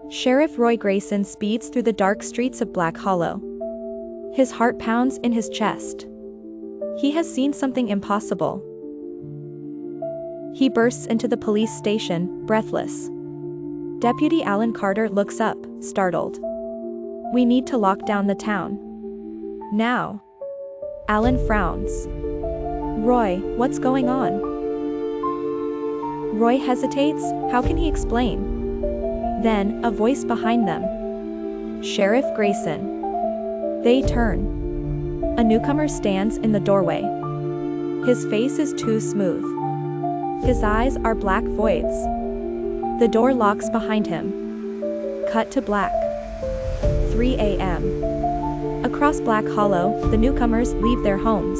Sheriff Roy Grayson speeds through the dark streets of Black Hollow. His heart pounds in his chest. He has seen something impossible. He bursts into the police station, breathless. Deputy Alan Carter looks up, startled. "We need to lock down the town. Now." Alan frowns. "Roy, what's going on?" Roy hesitates. How can he explain? Then, a voice behind them. "Sheriff Grayson." They turn. A newcomer stands in the doorway. His face is too smooth. His eyes are black voids. The door locks behind him. Cut to black. 3 a.m. Across Black Hollow, the newcomers leave their homes.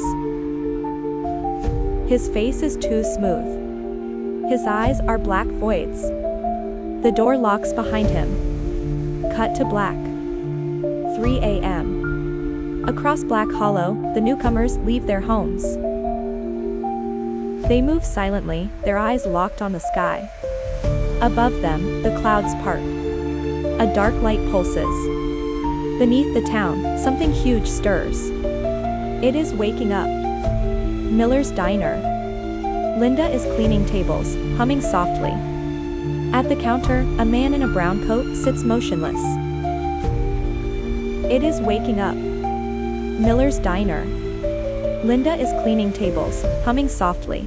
His face is too smooth. His eyes are black voids. The door locks behind him. Cut to black. 3 a.m. Across Black Hollow, the newcomers leave their homes. They move silently, their eyes locked on the sky. Above them, the clouds part. A dark light pulses. Beneath the town, something huge stirs. It is waking up. Miller's Diner. Linda is cleaning tables, humming softly. At the counter, a man in a brown coat sits motionless. It is waking up. Miller's Diner. Linda is cleaning tables, humming softly.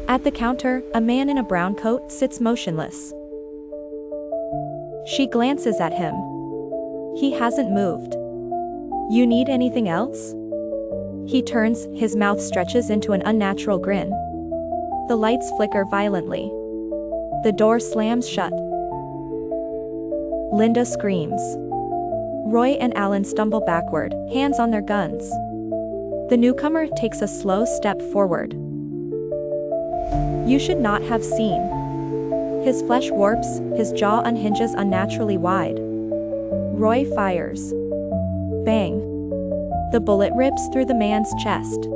At the counter, a man in a brown coat sits motionless. She glances at him. He hasn't moved. "You need anything else?" He turns, his mouth stretches into an unnatural grin. The lights flicker violently. The door slams shut. Linda screams. Roy and Alan stumble backward, hands on their guns. The newcomer takes a slow step forward. "You should not have seen." His flesh warps, his jaw unhinges unnaturally wide. Roy fires. Bang. The bullet rips through the man's chest.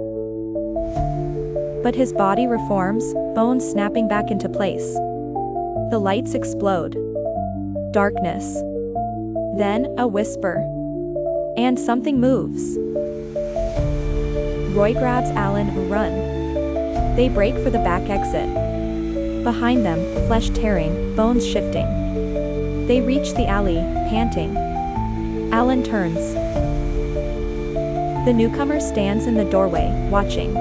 But his body reforms, bones snapping back into place. The lights explode. Darkness. Then, a whisper. And something moves. Roy grabs Alan and run. They break for the back exit. Behind them, flesh tearing, bones shifting. They reach the alley, panting. Alan turns. The newcomer stands in the doorway, watching.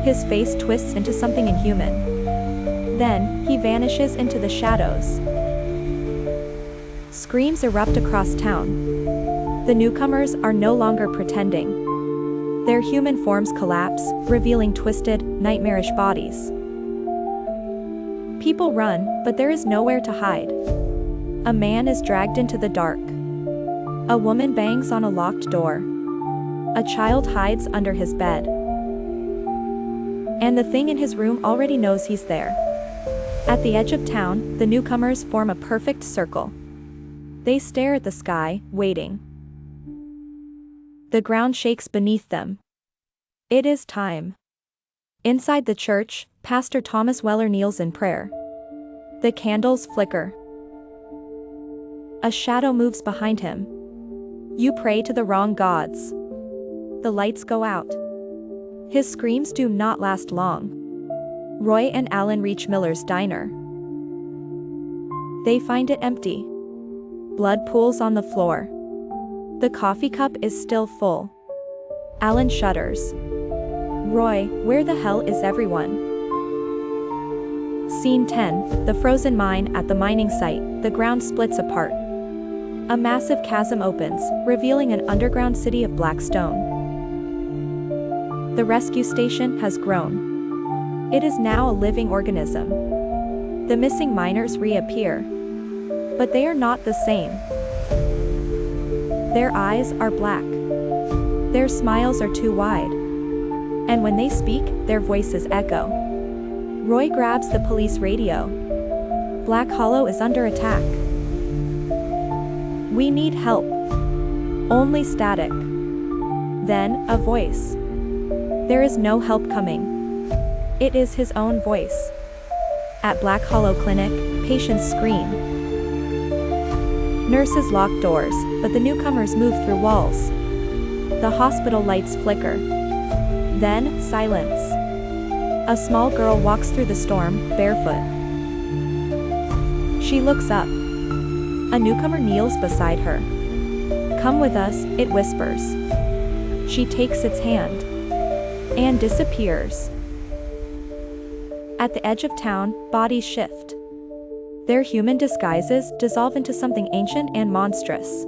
His face twists into something inhuman. Then, he vanishes into the shadows. Screams erupt across town. The newcomers are no longer pretending. Their human forms collapse, revealing twisted, nightmarish bodies. People run, but there is nowhere to hide. A man is dragged into the dark. A woman bangs on a locked door. A child hides under his bed. And the thing in his room already knows he's there. At the edge of town, the newcomers form a perfect circle. They stare at the sky, waiting. The ground shakes beneath them. It is time. Inside the church, Pastor Thomas Weller kneels in prayer. The candles flicker. A shadow moves behind him. "You pray to the wrong gods." The lights go out. His screams do not last long. Roy and Alan reach Miller's Diner. They find it empty. Blood pools on the floor. The coffee cup is still full. Alan shudders. "Roy, where the hell is everyone?" Scene 10, the frozen mine. At the mining site, the ground splits apart. A massive chasm opens, revealing an underground city of black stone. The rescue station has grown. It is now a living organism. The missing miners reappear. But they are not the same. Their eyes are black. Their smiles are too wide. And when they speak, their voices echo. Roy grabs the police radio. Black Hollow is under attack. "We need help." Only static. Then, a voice. There is no help coming. It is his own voice. At Black Hollow Clinic, patients scream. Nurses lock doors, but the newcomers move through walls. The hospital lights flicker. Then, silence. A small girl walks through the storm, barefoot. She looks up. A newcomer kneels beside her. "Come with us," it whispers. She takes its hand and disappears. At the edge of town, bodies shift. Their human disguises dissolve into something ancient and monstrous.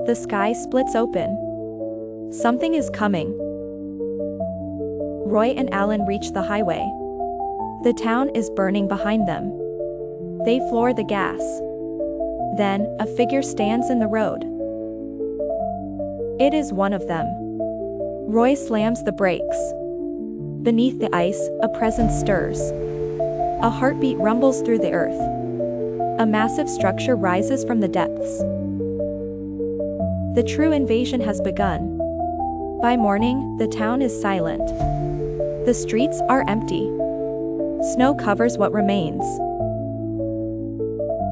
The sky splits open. Something is coming. Roy and Alan reach the highway. The town is burning behind them. They floor the gas. Then, a figure stands in the road. It is one of them. Roy slams the brakes. Beneath the ice, a presence stirs. A heartbeat rumbles through the earth. A massive structure rises from the depths. The true invasion has begun. By morning, the town is silent. The streets are empty. Snow covers what remains.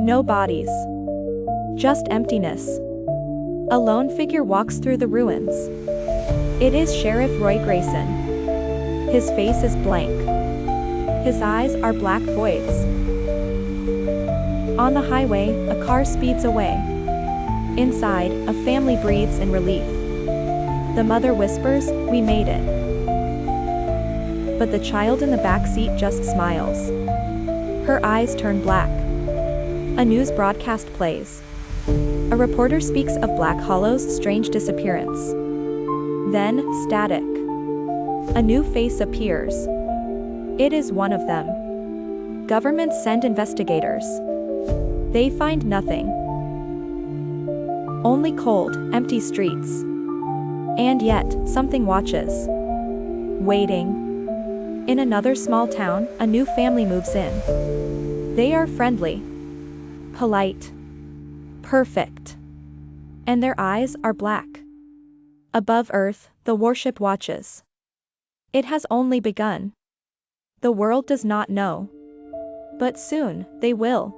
No bodies. Just emptiness. A lone figure walks through the ruins. It is Sheriff Roy Grayson. His face is blank. His eyes are black voids. On the highway, a car speeds away. Inside, a family breathes in relief. The mother whispers, "We made it." But the child in the back seat just smiles. Her eyes turn black. A news broadcast plays. A reporter speaks of Black Hollow's strange disappearance. Then, static. A new face appears. It is one of them. Governments send investigators. They find nothing. Only cold, empty streets. And yet, something watches. Waiting. In another small town, a new family moves in. They are friendly. Polite. Perfect. And their eyes are black. Above Earth, the warship watches. It has only begun. The world does not know. But soon, they will.